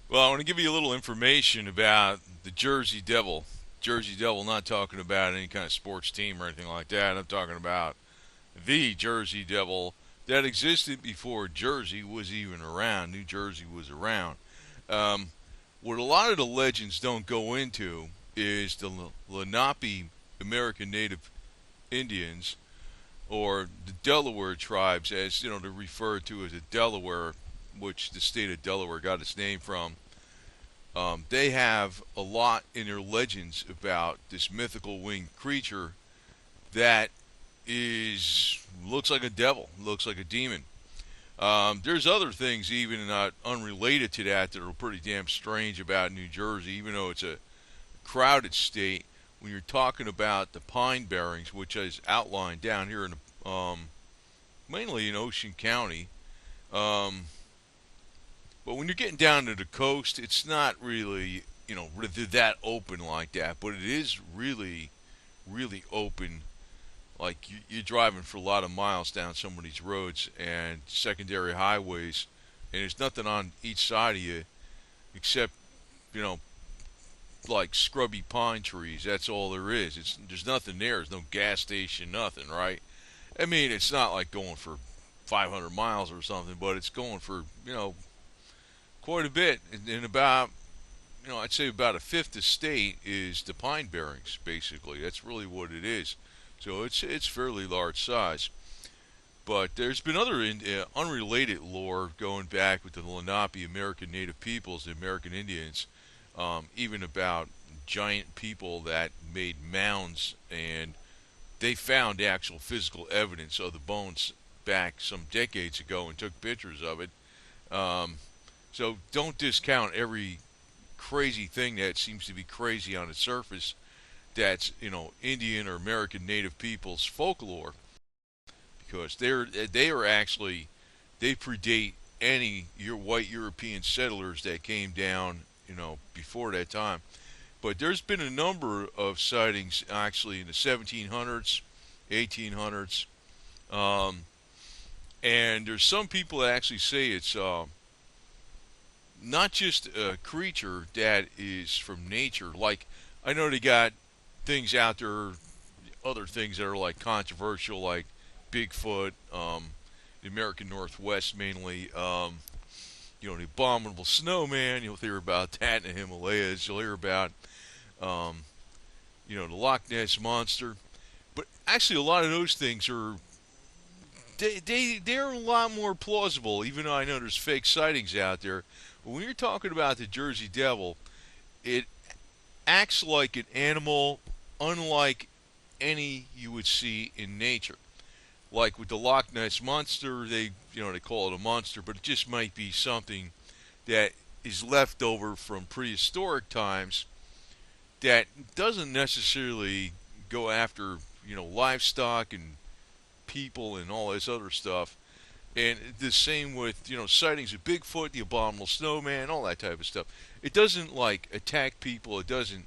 Well, I want to give you a little information about the Jersey Devil. Jersey Devil, not talking about any kind of sports team or anything like that. I'm talking about the Jersey Devil that existed before Jersey was even around. New Jersey was around. Um, what a lot of the legends don't go into is the Lenape American Native Indians, or the Delaware tribes, as you know, they're referred to as the Delaware, which the state of Delaware got its name from. They have a lot in their legends about this mythical winged creature that is looks like a devil, looks like a demon. There's other things even not unrelated to that are pretty damn strange about New Jersey, even though it's a crowded state. When you're talking about the pine barrens, which is outlined down here in mainly in Ocean County, um, but when you're getting down to the coast, it's not really, that open like that. But it is really, really open. Like you're driving for a lot of miles down some of these roads and secondary highways, and there's nothing on each side of you except, you know, like scrubby pine trees. That's all there is. There's nothing there. There's no gas station, nothing, right? I mean, it's not like going for 500 miles or something, but it's going for, quite a bit. And about, I'd say about a fifth the state is the pine barrens, basically. That's really what it is. So it's fairly large size. But there's been other unrelated lore going back with the Lenape American Native peoples, the American Indians, even about giant people that made mounds, and they found actual physical evidence of the bones back some decades ago and took pictures of it. Um, so don't discount every crazy thing that seems to be crazy on the surface that's Indian or American Native people's folklore, because they are actually, they predate any your white European settlers that came down before that time. But there's been a number of sightings actually in the 1700s, 1800s, um, and there's some people that actually say it's not just a creature that is from nature. Like, I know they got things out there, other things that are like controversial, like Bigfoot, the American Northwest mainly. The abominable snowman. You'll hear about that in the Himalayas. You'll hear about, um, the Loch Ness monster. But actually, a lot of those things are they're a lot more plausible. Even though I know there's fake sightings out there, but when you're talking about the Jersey Devil, it acts like an animal, unlike any you would see in nature. Like with the Loch Ness monster, they call it a monster, but it just might be something that is left over from prehistoric times that doesn't necessarily go after livestock and people and all this other stuff. And the same with sightings of Bigfoot, the abominable snowman, all that type of stuff. It doesn't like attack people. It doesn't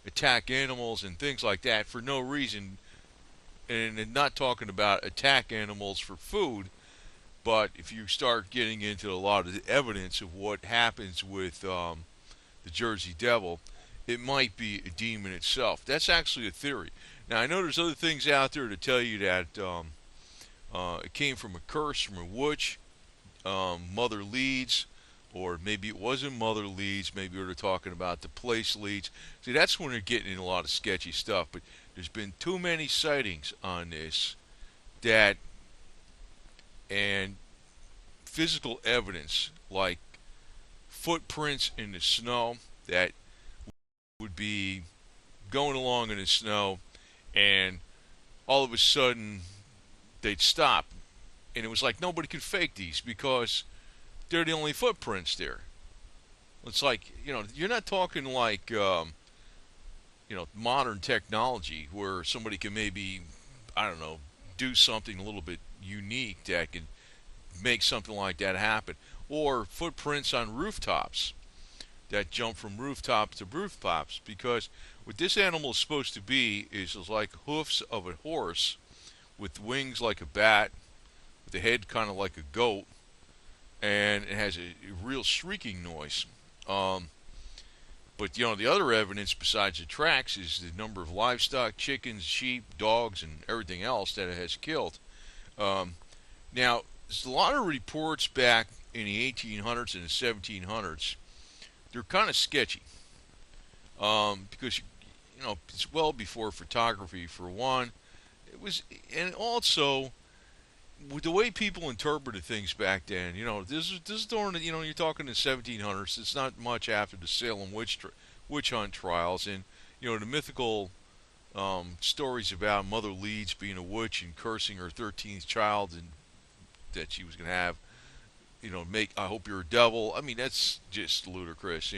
attack animals and things like that for no reason. And not talking about attack animals for food, but if you start getting into a lot of the evidence of what happens with the Jersey Devil, it might be a demon itself. That's actually a theory. Now I know there's other things out there to tell you that it came from a curse from a witch, Mother Leeds, or maybe it wasn't Mother Leeds. Maybe we're talking about the place Leeds. See, that's when they're getting in a lot of sketchy stuff. But there's been too many sightings on this that, and physical evidence like footprints in the snow that would be going along in the snow, and all of a sudden they'd stop, and it was like nobody could fake these because they're the only footprints there. It's like you're not talking like modern technology where somebody can maybe, I don't know, do something a little bit unique that can make something like that happen, or footprints on rooftops that jump from rooftop to rooftops, because what this animal is supposed to be is like hoofs of a horse with wings like a bat, with a head kind of like a goat, and it has a real shrieking noise. Um, but the other evidence besides the tracks is the number of livestock, chickens, sheep, dogs, and everything else that it has killed. Um, Now, there's a lot of reports back in the 1800s and the 1700s. They're kind of sketchy because it's well before photography for one. It was, and also with the way people interpreted things back then. This is during you're talking the 1700s. It's not much after the Salem witch hunt trials, and the mythical stories about Mother Leeds being a witch and cursing her 13th child and that she was going to have, make I hope you're a devil. I mean, that's just ludicrous.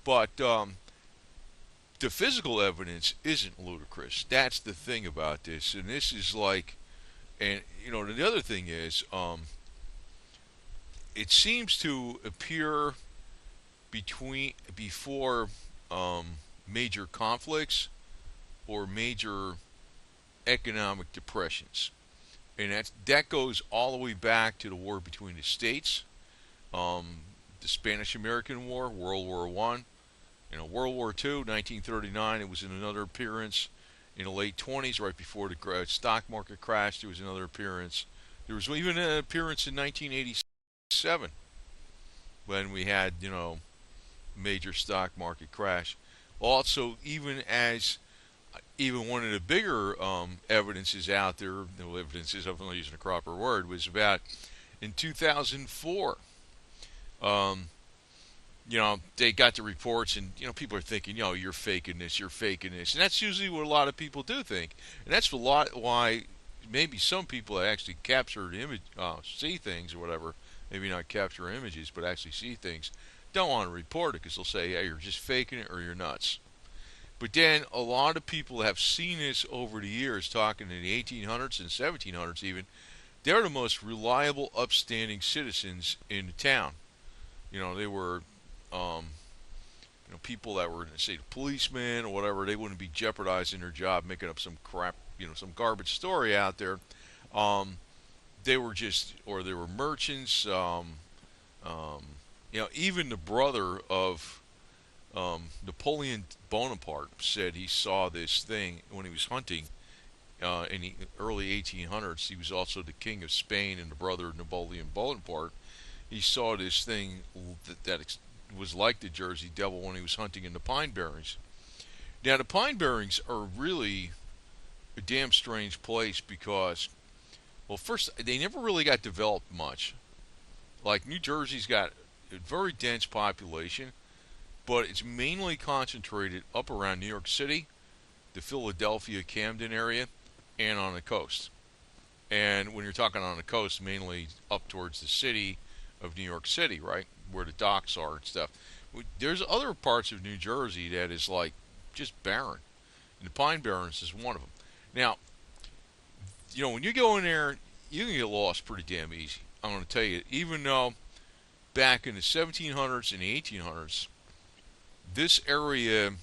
But the physical evidence isn't ludicrous. That's the thing about this, and this is like, and the other thing is, it seems to appear before major conflicts or major economic depressions, and that goes all the way back to the war between the states, um, the Spanish-American War, World War One, World War Two, 1939. It was in another appearance in the late 20s, right before the stock market crashed. There was another appearance. There was even an appearance in 1987 when we had major stock market crash. Also, even one of the bigger evidences out there, no evidences, I'm not using a proper word, was about in 2004. Um, they got the reports, and people are thinking, you're faking this, and that's usually what a lot of people do think, and that's a lot why maybe some people that actually capture the image, see things or whatever, maybe not capture images, but actually see things, don't want to report it because they'll say, yeah, you're just faking it or you're nuts. But then a lot of people have seen this over the years, talking in the 1800s and 1700s even. They're the most reliable, upstanding citizens in the town. They were, um, people that were, say, policemen or whatever. They wouldn't be jeopardizing their job, making up some crap, some garbage story out there. Um, they were just, or they were merchants. Um, even the brother of Napoleon Bonaparte said he saw this thing when he was hunting in the early 1800s. He was also the king of Spain and the brother of Napoleon Bonaparte. He saw this thing that was like the Jersey Devil when he was hunting in the Pine Barrens. Now, the Pine Barrens are really a damn strange place because, well, first, they never really got developed much. Like, New Jersey's got a very dense population, but it's mainly concentrated up around New York City, the Philadelphia, Camden area, and on the coast. And when you're talking on the coast, mainly up towards the city of New York City, right, where the docks are and stuff. There's other parts of New Jersey that is like just barren, and the Pine Barrens is one of them. Now, when you go in there, you can get lost pretty damn easy. I'm going to tell you, even though back in the 1700s and the 1800s, this area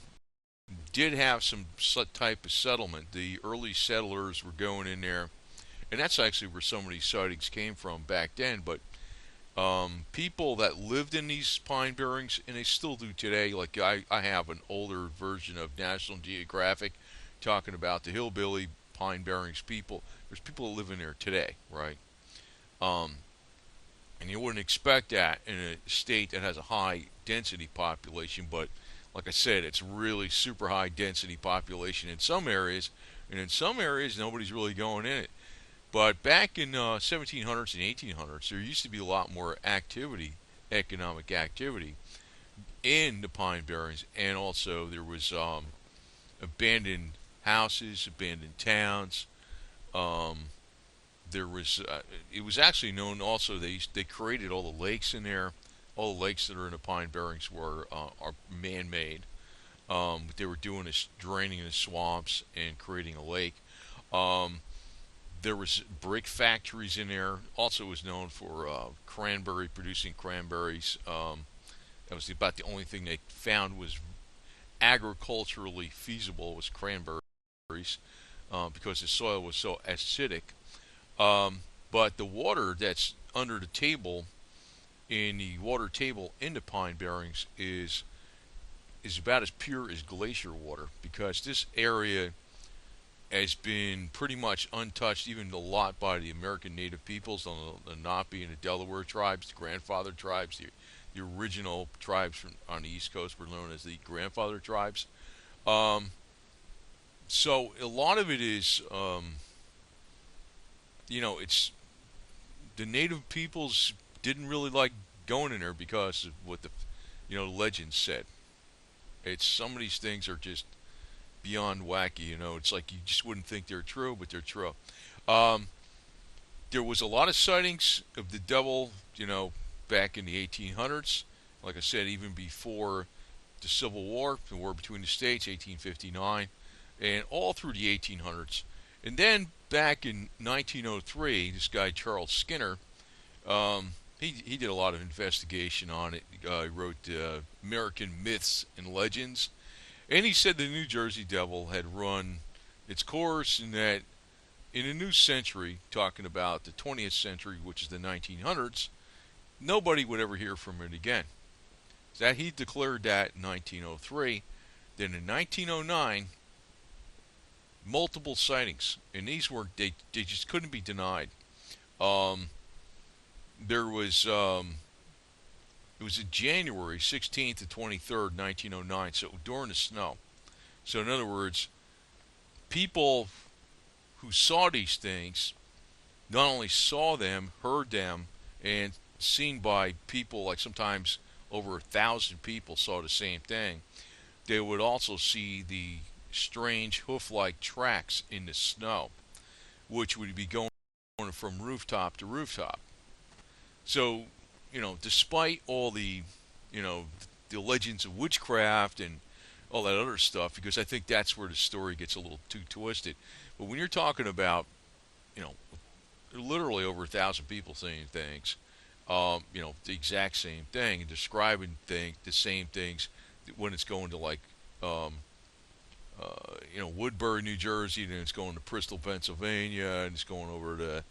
did have some type of settlement. The early settlers were going in there, and that's actually where some of these sightings came from back then. But people that lived in these pine barrens, and they still do today. Like I have an older version of National Geographic talking about the hillbilly pine barrens people. There's people that live in there today, right? Um, and you wouldn't expect that in a state that has a high density population, but like I said, it's really super high density population in some areas, and in some areas nobody's really going in it. But back in 1700s and 1800s, there used to be a lot more activity, economic activity, in the Pine Barrens, and also there was abandoned houses, abandoned towns. Um, there was it was actually known also they created all the lakes in there. All the lakes that are in the Pine Barrens are man-made. What they were doing is draining the swamps and creating a lake. Um, there was brick factories in there. Also, was known for producing cranberries. That was about the only thing they found was agriculturally feasible was cranberries because the soil was so acidic. But the water that's under the table in the water table in the Pine Barrens is about as pure as glacier water, because this area has been pretty much untouched, even a lot by the American native peoples, on the Napi and the Delaware tribes, the grandfather tribes, the original tribes from on the East Coast were known as the grandfather tribes. Um, so a lot of it is, it's the native peoples didn't really like going in there because of what the, legends said. It's some of these things are just beyond wacky. It's like you just wouldn't think they're true, but they're true. Um, there was a lot of sightings of the devil, back in the 1800s. Like I said, even before the Civil War, the war between the states, 1859, and all through the 1800s. And then back in 1903, this guy Charles Skinner, he did a lot of investigation on it. He wrote American Myths and Legends, and he said the New Jersey Devil had run its course, and that in a new century, talking about the 20th century, which is the 1900s, nobody would ever hear from it again. That he declared that in 1903. Then in 1909, multiple sightings, and these were they just couldn't be denied. Um, there was it was in January 16th to 23rd, 1909. So during the snow. So in other words, people who saw these things not only saw them, heard them, and seen by people, like sometimes over 1,000 people saw the same thing. They would also see the strange hoof-like tracks in the snow, which would be going from rooftop to rooftop. So, despite all you know, the legends of witchcraft and all that other stuff, because I think that's where the story gets a little too twisted. But when you're talking about, you know, literally over 1,000 people saying things, the exact same thing, and describing the same things when it's going to like, um, Woodbury, New Jersey, and it's going to Bristol, Pennsylvania, and it's going over to,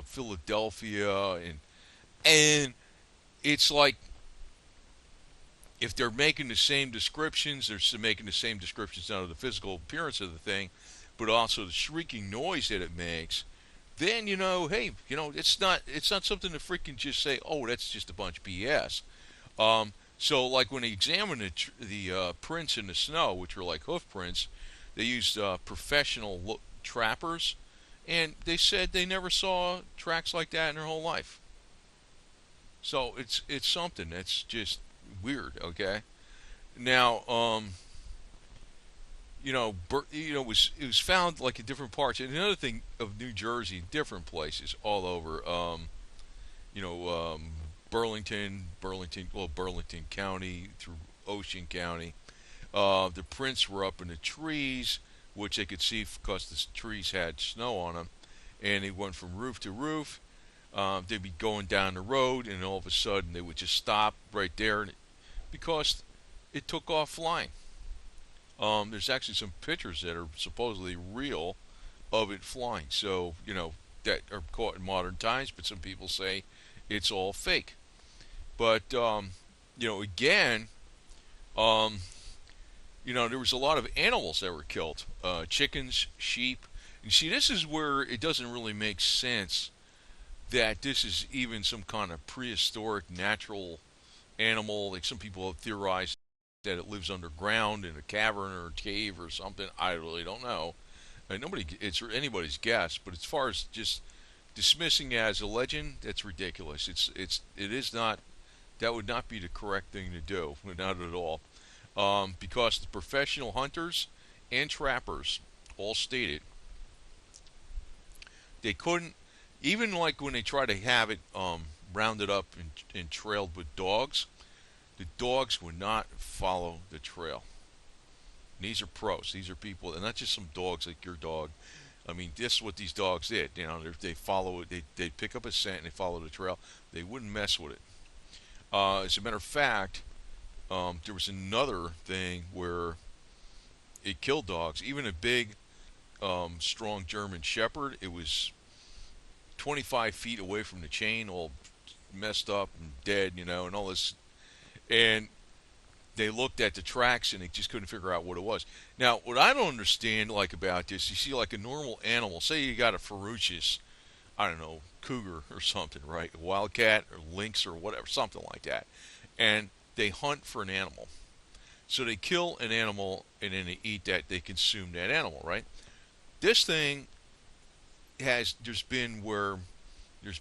Philadelphia, and it's like if they're making the same descriptions, they're making the same descriptions out of the physical appearance of the thing, but also the shrieking noise that it makes. Then hey, it's not something to freaking just say, oh, that's just a bunch of BS. So like when they examined the prints in the snow, which were like hoof prints, they used professional trappers, and they said they never saw tracks like that in their whole life. So it's something that's just weird. Okay, now it was found like in different parts. And another thing of New Jersey, different places all over. You know, Burlington County through Ocean County. The prints were up in the trees, which they could see because the trees had snow on them, and they went from roof to roof. They'd be going down the road, and all of a sudden they would just stop right there, because it took off flying. There's actually some pictures that are supposedly real of it flying. So that are caught in modern times, but some people say it's all fake. But again, um, there was a lot of animals that were killed, chickens, sheep. And see, this is where it doesn't really make sense that this is even some kind of prehistoric natural animal. Like some people have theorized that it lives underground in a cavern or a cave or something. I really don't know. It's anybody's guess. But as far as just dismissing it as a legend, that's ridiculous. It is not. That would not be the correct thing to do. Not at all. Because the professional hunters and trappers all stated they couldn't, even like when they try to have it rounded up and trailed with dogs, the dogs would not follow the trail. And these are pros. These are people, and not just some dogs like your dog. I mean, this is what these dogs did. They follow it. They pick up a scent and they follow the trail. They wouldn't mess with it. As a matter of fact, there was another thing where it killed dogs. Even a big, strong German Shepherd. It was 25 feet away from the chain, all messed up and dead, and all this. And they looked at the tracks and they just couldn't figure out what it was. Now, what I don't understand like about this, you see like a normal animal, say you got a ferocious, I don't know, cougar or something, right? A wildcat or lynx or whatever, something like that. And they hunt for an animal. So they kill an animal and then they eat that, they consume that animal, right? This thing there's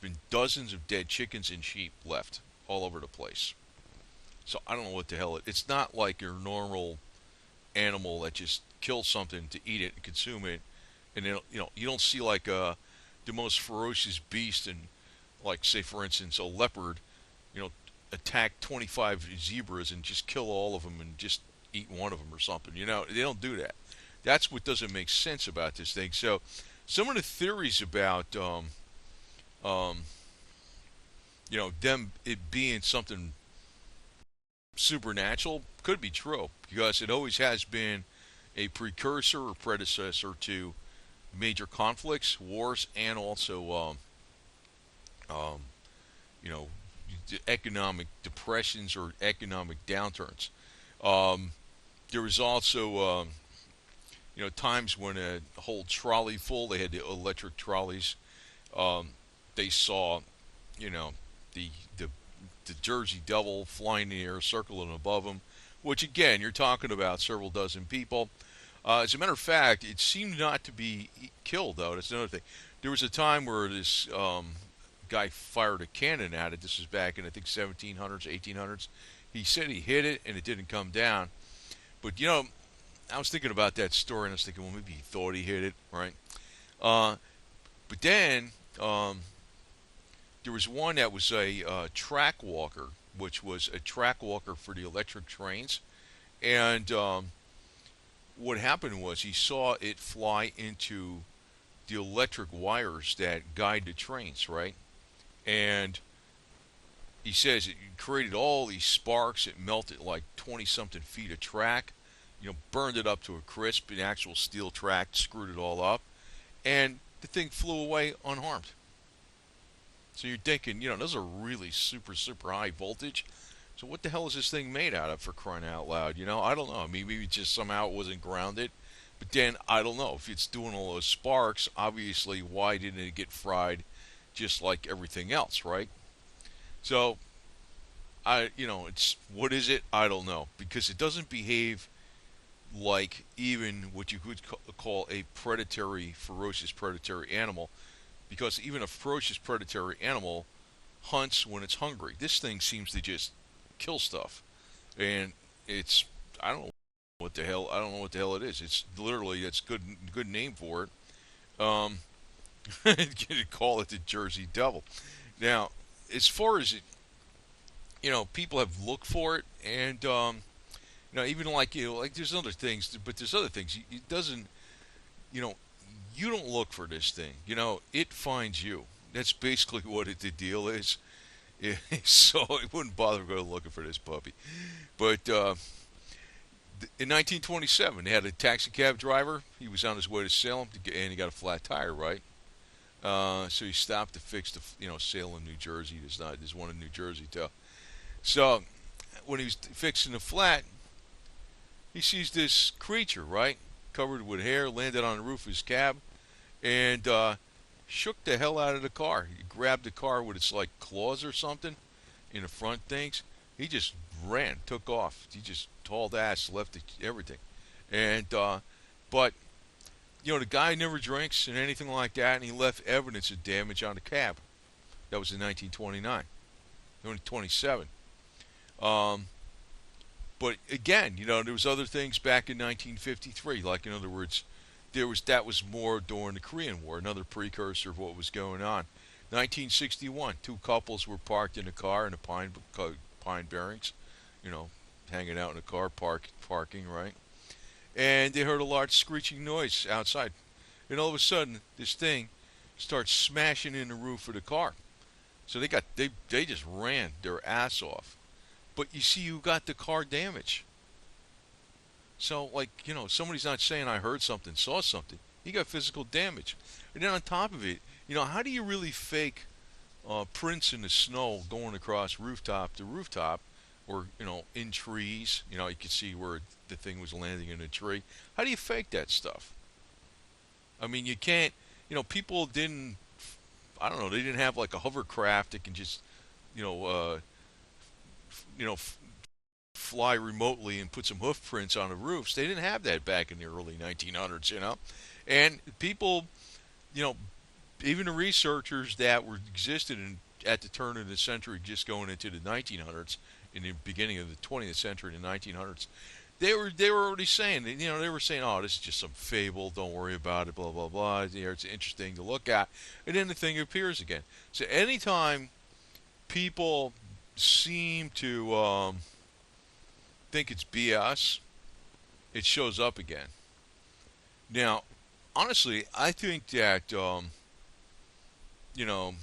been dozens of dead chickens and sheep left all over the place. So I don't know what the hell it's not like your normal animal that just kills something to eat it and consume it, and then you don't see like the most ferocious beast and like say for instance a leopard, you know, attack 25 zebras and just kill all of them and just eat one of them or something. They don't do that. That's what doesn't make sense about this thing. So some of the theories about um, them it being something supernatural could be true because it always has been a precursor or predecessor to major conflicts, wars, and also um, you know economic depressions or economic downturns. Um, there was also times when a whole trolley full, they had the electric trolleys. Um, they saw you know the the the Jersey Devil flying in the air, circling above them, which again, you're talking about several dozen people. As a matter of fact, it seemed not to be killed, though. That's another thing. There was a time where this guy fired a cannon at it. This was back in, I think, 1700s, 1800s. He said he hit it and it didn't come down. But, I was thinking about that story and I was thinking, well, maybe he thought he hit it, right? Uh, but then there was one that was a track walker, which was a track walker for the electric trains. And what happened was he saw it fly into the electric wires that guide the trains, right? And he says it created all these sparks. It melted like 20 something feet of track, burned it up to a crisp, an actual steel track, screwed it all up. And the thing flew away unharmed. So you're thinking, those are really super, super high voltage. So what the hell is this thing made out of, for crying out loud? I don't know. I mean, maybe just somehow it wasn't grounded. But then I don't know if it's doing all those sparks. Obviously, why didn't it get fried, just like everything else, right? So it's what is it? I don't know because it doesn't behave like even what you could call a predatory, ferocious predatory animal. Because even a ferocious predatory animal hunts when it's hungry. This thing seems to just kill stuff, and it's I don't know what the hell I don't know what the hell it is. It's literally that's good name for it. You call it the Jersey Devil. Now, as far as it, people have looked for it, and even like there's other things, but there's other things. It doesn't, you know, you don't look for this thing. It finds you. That's basically what the deal is. So it wouldn't bother going looking for this puppy. But in 1927, they had a taxi cab driver. He was on his way to Salem, and he got a flat tire, right? So he stopped to fix the, Salem, New Jersey. There's one in New Jersey too. So when he was fixing the flat, he sees this creature, right, covered with hair, landed on the roof of his cab, and shook the hell out of the car. He grabbed the car with its like claws or something in the front things. He just ran, took off. He just hauled ass, left everything. And but the guy never drinks and anything like that, and he left evidence of damage on the cab. That was in 1929. Only 27. But again, there was other things back in 1953. Like in other words, that was more during the Korean War, another precursor of what was going on. 1961, two couples were parked in a car in the Pine Barrens, hanging out in a car parking, right? And they heard a large screeching noise outside. And all of a sudden, this thing starts smashing in the roof of the car. So they just ran their ass off. But you see, you got the car damage. So, somebody's not saying I heard something, saw something. You got physical damage. And then on top of it, how do you really fake prints in the snow going across rooftop to rooftop, or in trees. You could see where the thing was landing in a tree. How do you fake that stuff? I mean, you can't. People didn't. I don't know. They didn't have like a hovercraft that can just you know you know f- fly remotely and put some hoof prints on the roofs. They didn't have that back in the early 1900s. And people, you know, even the researchers that were existed at the turn of the century, just going into the 1900s, in the beginning of the 20th century, the 1900s, they were already saying, they were saying, oh, this is just some fable. Don't worry about it. Blah blah blah. It's interesting to look at, and then the thing appears again. So anytime people seem to think it's BS, it shows up again. Now, honestly, I think that you know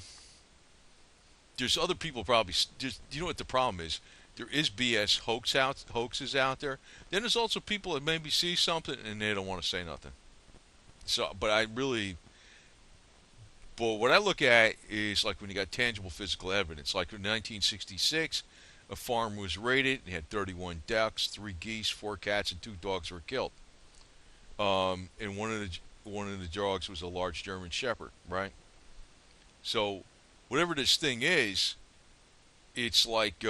there's other people probably. Just, you know what the problem is? There is BS hoaxes out there. Then there's also people that maybe see something and they don't want to say nothing. So, but I really, but what I look at is like when you got tangible physical evidence. Like in 1966, a farm was raided. It had 31 ducks, 3 geese, 4 cats, and 2 dogs were killed. And one of the dogs was a large German Shepherd, right? So, whatever this thing is, it's like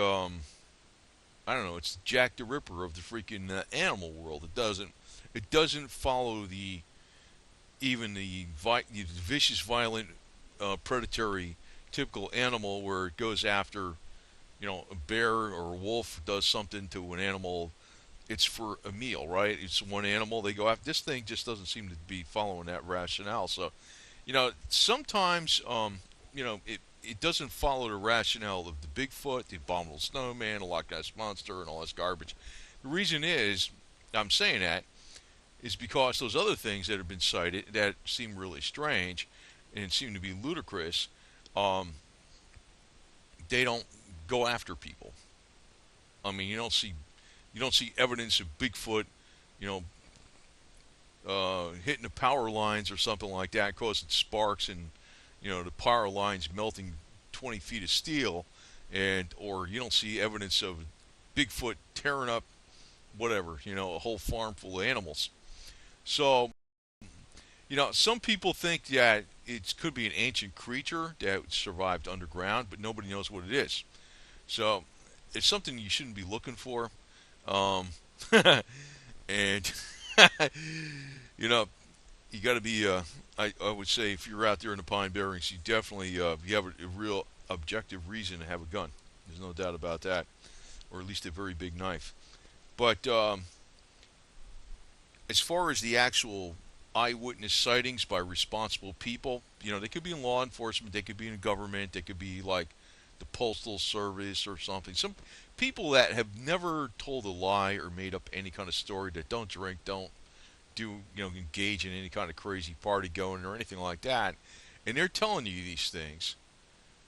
I don't know. It's Jack the Ripper of the freaking animal world. It doesn't follow the vicious, violent, predatory, typical animal where it goes after a bear or a wolf does something to an animal. It's for a meal, right? It's one animal they go after. This thing just doesn't seem to be following that rationale. So, sometimes it doesn't follow the rationale of the Bigfoot, the abominable snowman, the Loch Ness monster, and all this garbage. The reason is I'm saying that is because those other things that have been cited that seem really strange and seem to be ludicrous, um, they don't go after people. I mean, you don't see evidence of Bigfoot, you know, hitting the power lines or something like that, causing sparks and the power lines melting 20 feet of steel, and or you don't see evidence of Bigfoot tearing up whatever, a whole farm full of animals. So, some people think that it could be an ancient creature that survived underground, but nobody knows what it is. So, it's something you shouldn't be looking for. Um, and you know, you got to be. I would say if you're out there in the Pine Barrens, you definitely you have a real objective reason to have a gun. There's no doubt about that, or at least a very big knife. But as far as the actual eyewitness sightings by responsible people, they could be in law enforcement, they could be in government, they could be like the postal service or something. Some people that have never told a lie or made up any kind of story, that don't drink, don't do engage in any kind of crazy party going or anything like that, and they're telling you these things,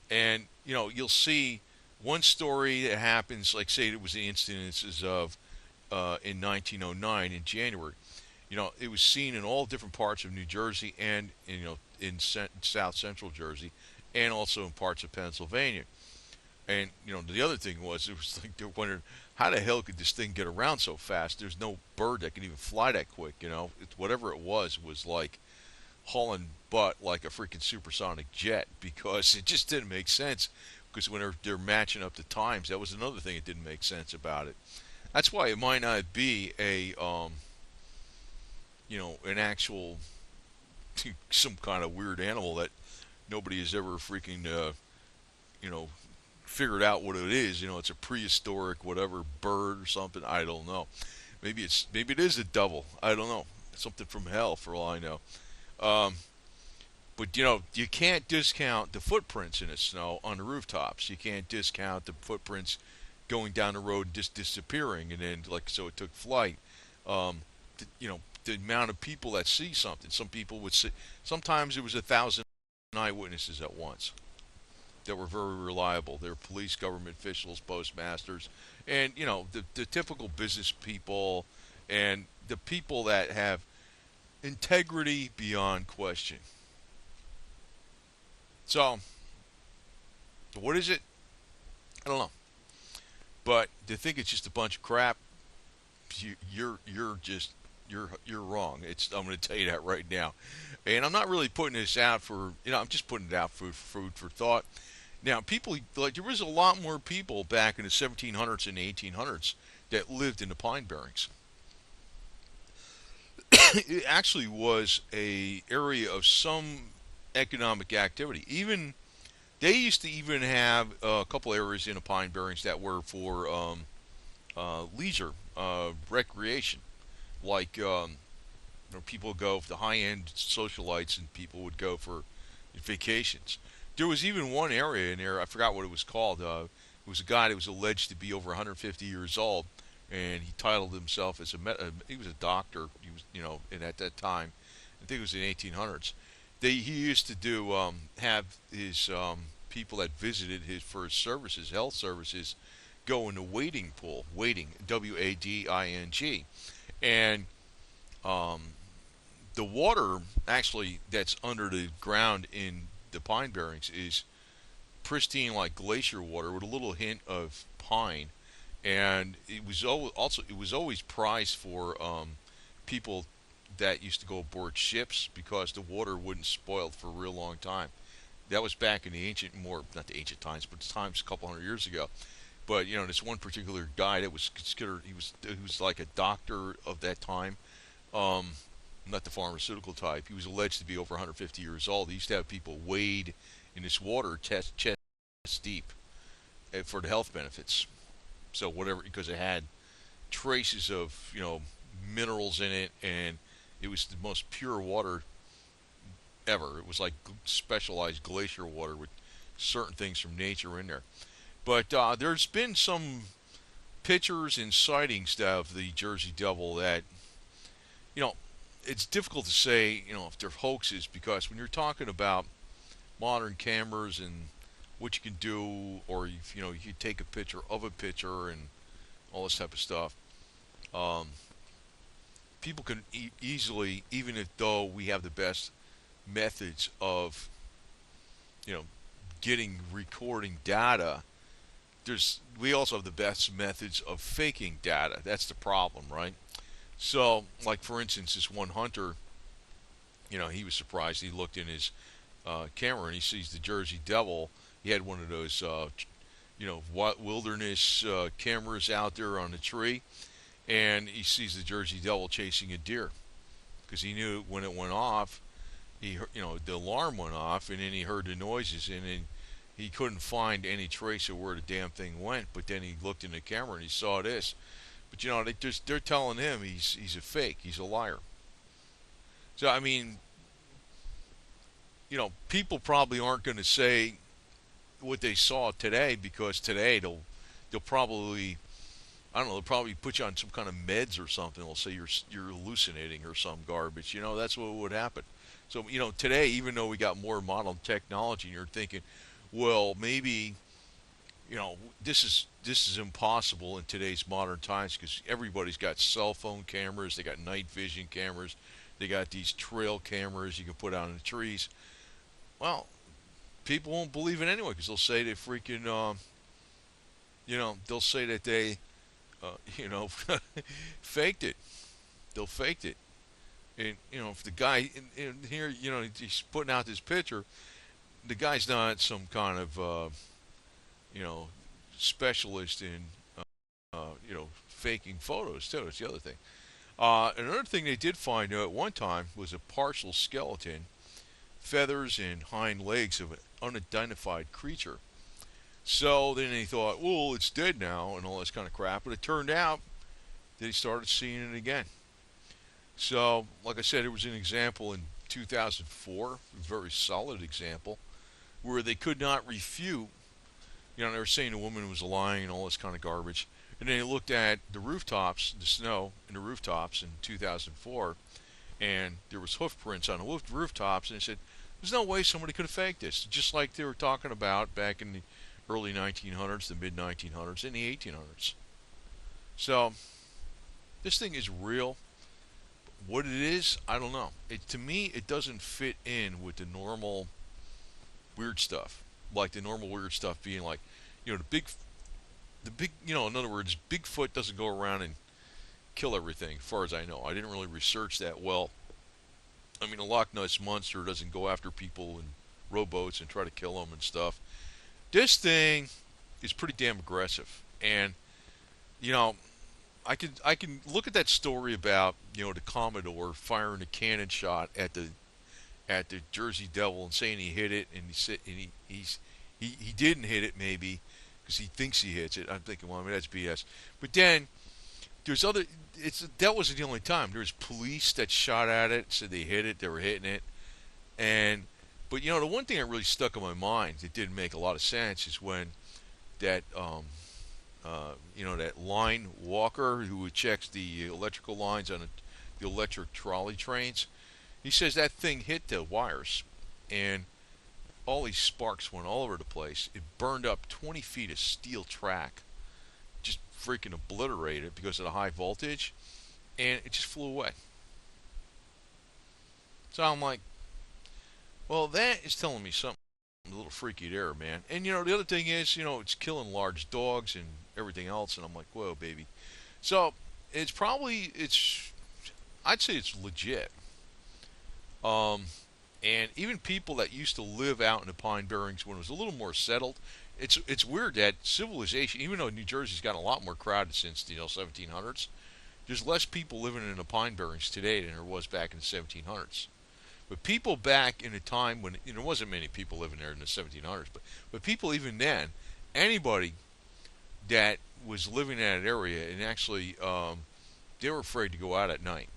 and you'll see one story that happens, like say it was the incidences of in 1909 in January. It was seen in all different parts of New Jersey and in South Central Jersey, and also in parts of Pennsylvania. And the other thing was, it was like they're wondering how the hell could this thing get around so fast? There's no bird that can even fly that quick. Whatever it was like hauling butt like a freaking supersonic jet, because it just didn't make sense. Because when they're matching up the times, that was another thing that didn't make sense about it. That's why it might not be an actual some kind of weird animal that nobody has ever freaking you know figured out what it is. It's a prehistoric whatever bird or something. I don't know. Maybe it is a devil. I don't know. Something from hell for all I know. Um, but you can't discount the footprints in the snow on the rooftops. You can't discount the footprints going down the road and just disappearing, and then like so it took flight. The amount of people that see something. Some people would see. Sometimes it was 1,000 eyewitnesses at once that were very reliable. They're police, government officials, postmasters, and the typical business people, and the people that have integrity beyond question. So What is it? I don't know. But to think it's just a bunch of crap, you're just you're wrong. It's I'm going to tell you that right now. And I'm not really putting this out for I'm just putting it out for food for thought. Now, people like there was a lot more people back in the 1700s and 1800s that lived in the Pine Barrens. It actually was a area of some economic activity. Even they used to even have a couple areas in the Pine Barrens that were for leisure, recreation. Like people go for the high-end socialites, and people would go for vacations. There was even one area in there. I forgot what it was called. It was a guy that was alleged to be over 150 years old, and he titled himself as he was a doctor. He was, and at that time, I think it was in 1800s. He used to do have his people that visited his for his services, health services, go in the wading pool, wading, wading, and um, the water actually that's under the ground in the Pine Barrens is pristine like glacier water with a little hint of pine, and it was always prized for people that used to go aboard ships because the water wouldn't spoil for a real long time. That was back in the ancient, more not the ancient times, but times a couple hundred years ago. But this one particular guy that was considered he was like a doctor of that time, um, not the pharmaceutical type. He was alleged to be over 150 years old. He used to have people wade in this water chest deep for the health benefits. So whatever, because it had traces of minerals in it, and it was the most pure water ever. It was like specialized glacier water with certain things from nature in there. But there's been some pictures and sightings of the Jersey Devil that you know it's difficult to say if they're hoaxes, because when you're talking about modern cameras and what you can do, or if you take a picture of a picture and all this type of stuff, um, people can easily, even if though we have the best methods of you know getting recording data, we also have the best methods of faking data. That's the problem, right? So, like for instance, this one hunter, he was surprised. He looked in his camera and he sees the Jersey Devil. He had one of those, wilderness cameras out there on the tree, and he sees the Jersey Devil chasing a deer because he knew when it went off, the alarm went off, and then he heard the noises, and then he couldn't find any trace of where the damn thing went. But then he looked in the camera and he saw this. But they're telling him he's a fake, he's a liar. So I mean, people probably aren't going to say what they saw today, because today they'll probably, I don't know, they'll probably put you on some kind of meds or something. They'll say you're hallucinating or some garbage. That's what would happen. So today, even though we got more modern technology, and you're thinking, well, maybe this is impossible in today's modern times because everybody's got cell phone cameras, they got night vision cameras, they got these trail cameras you can put out in the trees. Well, people won't believe it anyway because they'll say they freaking they'll say that they faked it. They'll faked it. And if the guy in here, he's putting out this picture, the guy's not some kind of you know specialist in faking photos too. It's the other thing. Another thing they did find at one time was a partial skeleton, feathers, and hind legs of an unidentified creature. So then they thought, well, it's dead now and all this kind of crap. But it turned out they started seeing it again. So, like I said, there was an example in 2004, a very solid example, where they could not refute. They were saying the woman was lying and all this kind of garbage. And then they looked at the rooftops, the snow in the rooftops in 2004, and there was hoof prints on the rooftops, and they said, there's no way somebody could have faked this. Just like they were talking about back in the early 1900s, the mid 1900s, and the 1800s. So, this thing is real. What it is, I don't know. To me, it doesn't fit in with the normal weird stuff. like the normal weird stuff being like, the big, in other words, Bigfoot doesn't go around and kill everything, as far as I know. I didn't really research that well. I mean, a Loch Ness monster doesn't go after people in rowboats and try to kill them and stuff. This thing is pretty damn aggressive, and you know, I can look at that story about the Commodore firing a cannon shot at the Jersey Devil and saying he hit it, and he didn't hit it maybe because he thinks he hits it. I'm thinking, well, I mean that's BS. But then there's other. That wasn't the only time. There was police that shot at it, said they hit it, they were hitting it, and but the one thing that really stuck in my mind that didn't make a lot of sense is when that that line walker who checks the electrical lines on the electric trolley trains. He says that thing hit the wires, and all these sparks went all over the place. It burned up 20 feet of steel track, just freaking obliterated because of the high voltage, and it just flew away. So I'm like, well, that is telling me something a little freaky there, man. And the other thing is, it's killing large dogs and everything else, and I'm like, whoa, baby. So I'd say it's legit. Um, and even people that used to live out in the Pine Barrens when it was a little more settled, it's weird that civilization, even though New Jersey's gotten a lot more crowded since the 1700s, there's less people living in the Pine Barrens today than there was back in the 1700s. But people back in a time when there wasn't many people living there in the 1700s, but people even then, anybody that was living in that area, and actually they were afraid to go out at night.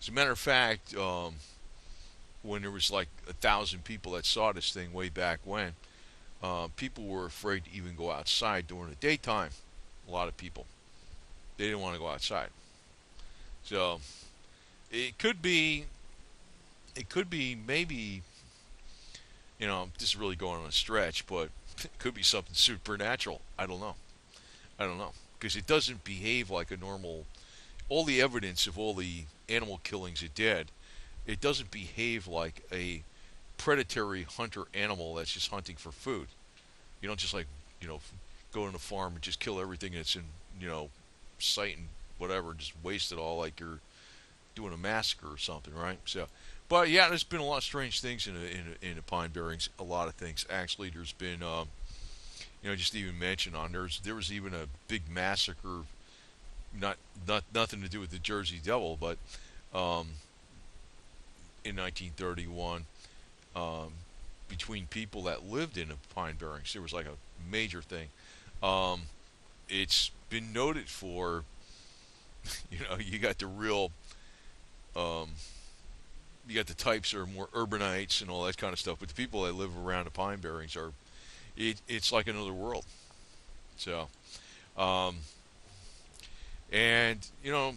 As a matter of fact, when there was like 1,000 people that saw this thing way back when, people were afraid to even go outside during the daytime. A lot of people, they didn't want to go outside. So it could be, maybe, this is really going on a stretch, but it could be something supernatural. I don't know. I don't know because it doesn't behave like a normal. All the evidence of all the animal killings it did, it doesn't behave like a predatory hunter animal that's just hunting for food. You don't just like go in a farm and just kill everything that's in sight and whatever, just waste it all like you're doing a massacre or something, right? So, but yeah, there's been a lot of strange things in the Pine Barrens. A lot of things actually. There's been just even mention on there was even a big massacre, not nothing to do with the Jersey Devil, but um, in 1931 um, between people that lived in the Pine Barrens. There was like a major thing. Um, it's been noted for you got the real um, you got the types that are more urbanites and all that kind of stuff, but the people that live around the Pine Barrens it's like another world. So, um, and a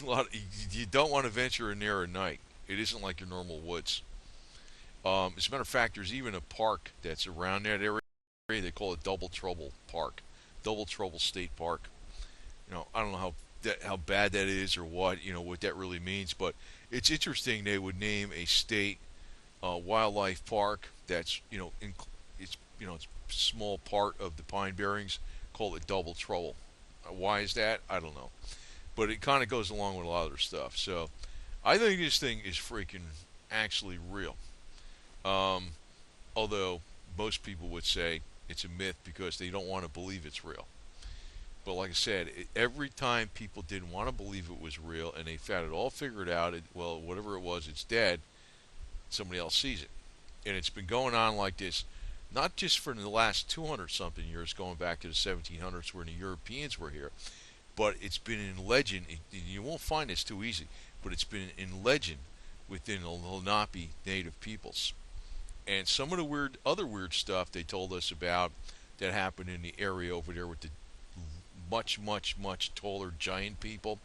lot you don't want to venture in there at night. It isn't like your normal woods. As a matter of fact, there's even a park that's around that area. They call it Double Trouble Park, Double Trouble State Park. I don't know how bad that is or what that really means, but it's interesting. They would name a state wildlife park that's it's a small part of the Pine Barrens. Call it Double Trouble. Why is that? I don't know, but it kind of goes along with a lot of their stuff. So I think this thing is freaking actually real. Um, Although most people would say it's a myth because they don't want to believe it's real. But like I said, every time people didn't want to believe it was real and they found it all figured out, well, whatever it was, it's dead, somebody else sees it. And it's been going on like this, not just for the last 200 something years, going back to the 1700s when the Europeans were here, but it's been in legend. You won't find this too easy, but it's been in legend within the Lenape native peoples. And some of the other weird stuff they told us about that happened in the area over there with the much, much, much taller giant people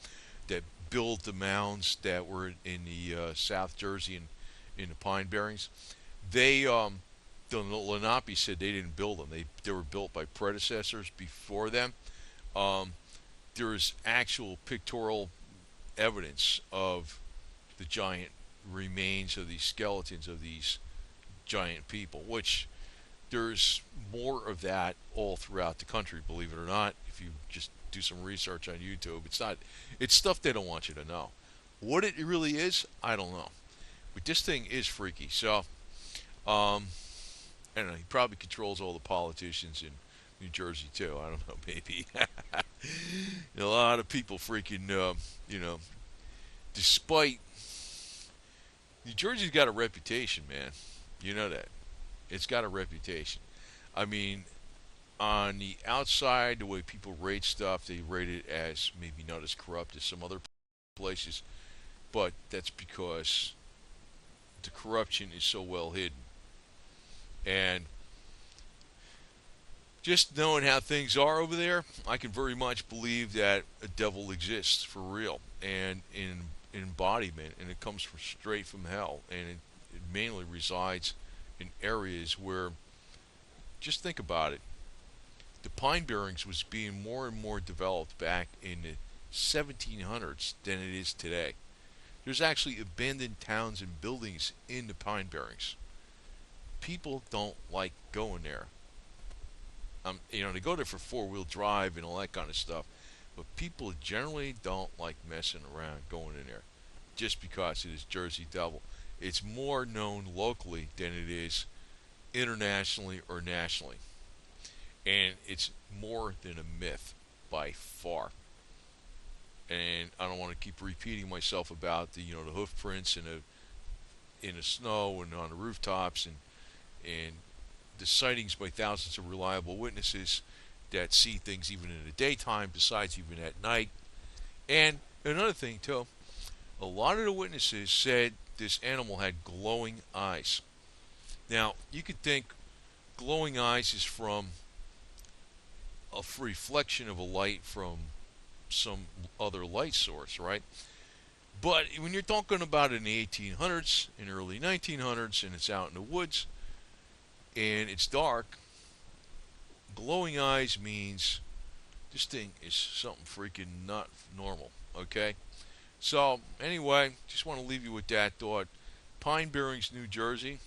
that built the mounds that were in the South Jersey and in the Pine Barrens. The Lenape said they didn't build them. They were built by predecessors before them. Um, there is actual pictorial evidence of the giant remains of these skeletons of these giant people, which there's more of that all throughout the country, believe it or not. If you just do some research on YouTube, it's stuff they don't want you to know. What it really is, I don't know. But this thing is freaky. So, um, I don't know. He probably controls all the politicians in New Jersey too. I don't know, maybe. A lot of people freaking, you know, despite New Jersey's got a reputation, man. You know that. It's got a reputation. I mean, on the outside, the way people rate stuff, they rate it as maybe not as corrupt as some other places, but that's because the corruption is so well hidden. And just knowing how things are over there, I can very much believe that a devil exists for real and in embodiment, and it comes from straight from hell, and it mainly resides in areas where, just think about it, the pine barrens was being more and more developed back in the 1700s than it is today. There's actually abandoned towns and buildings in the pine barrens. People don't like going there. They go there for four-wheel drive and all that kind of stuff, but people generally don't like messing around going in there, just because it is Jersey Devil. It's more known locally than it is internationally or nationally, and it's more than a myth by far. And I don't want to keep repeating myself about the hoof prints in the snow and on the rooftops and the sightings by thousands of reliable witnesses that see things even in the daytime, besides even at night. And another thing too, a lot of the witnesses said this animal had glowing eyes. Now you could think glowing eyes is from a reflection of a light from some other light source, right? But when you're talking about in the 1800s and early 1900s and it's out in the woods and it's dark, glowing eyes means this thing is something freaking not normal, okay? So, anyway, just want to leave you with that thought. Pine Barrens, New Jersey.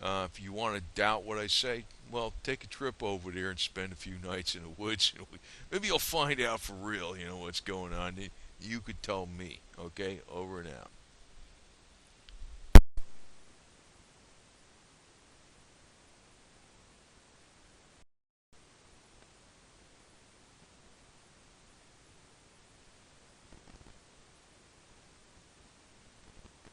If you want to doubt what I say, well, take a trip over there and spend a few nights in the woods. Maybe you'll find out for real, what's going on. You could tell me, okay? Over and out.